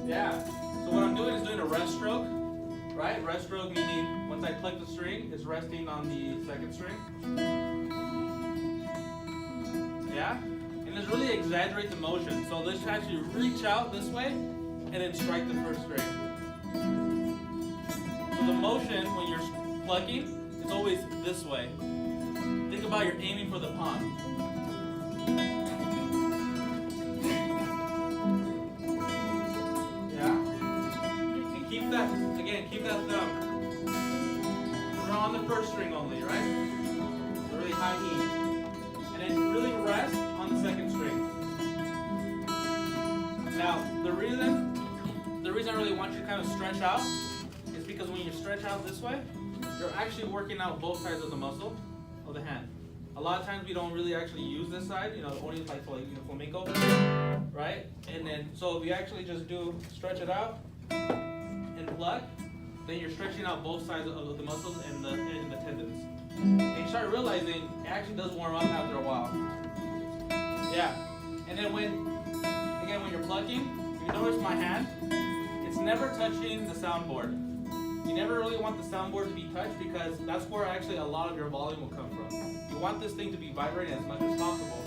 Yeah. So what I'm doing is doing a rest stroke, right? Rest stroke meaning once I pluck the string, it's resting on the second string. Yeah? And let's really exaggerate the motion. So let's actually reach out this way and then strike the first string. So the motion when you're plucking is always this way. Think about you're aiming for the palm. Keep that thumb. We're on the first string only, right? So really high E. And then really rest on the second string. Now, the reason I really want you to kind of stretch out is because when you stretch out this way, you're actually working out both sides of the muscle of the hand. A lot of times we don't really actually use this side, only like for flamenco, right? And then, so if you actually just do stretch it out and pluck, then you're stretching out both sides of the muscles and the tendons. And you start realizing it actually does warm up after a while. Yeah. And then when you're plucking, you notice my hand, it's never touching the soundboard. You never really want the soundboard to be touched because that's where actually a lot of your volume will come from. You want this thing to be vibrating as much as possible.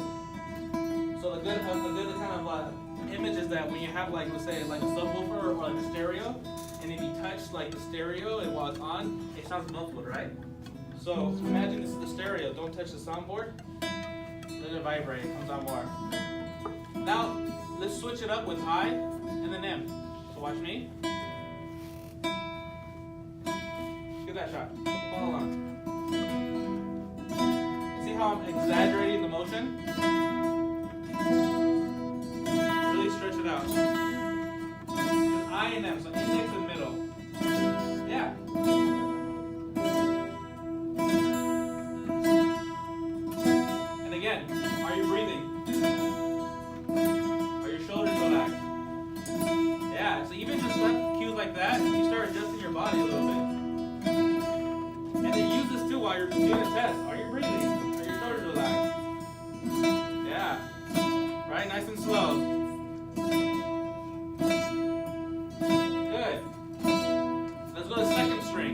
So a good kind of image is that when you have let's say a subwoofer or like a stereo, and if you touch the stereo and while it's on, it sounds muffled, right? So imagine this is the stereo. Don't touch the soundboard. Let it vibrate. It comes on more. Now let's switch it up with I and then M. So watch me. Give that shot. Follow along. See how I'm exaggerating the motion? Really stretch it out. I and M, so index and middle. Yeah. And again, are you breathing? Are your shoulders relaxed? Yeah, so even just cues like that, you start adjusting your body a little bit. And then use this too while you're doing a test. Are you breathing? Are your shoulders relaxed? Yeah. Right, nice and slow. Good. Second string.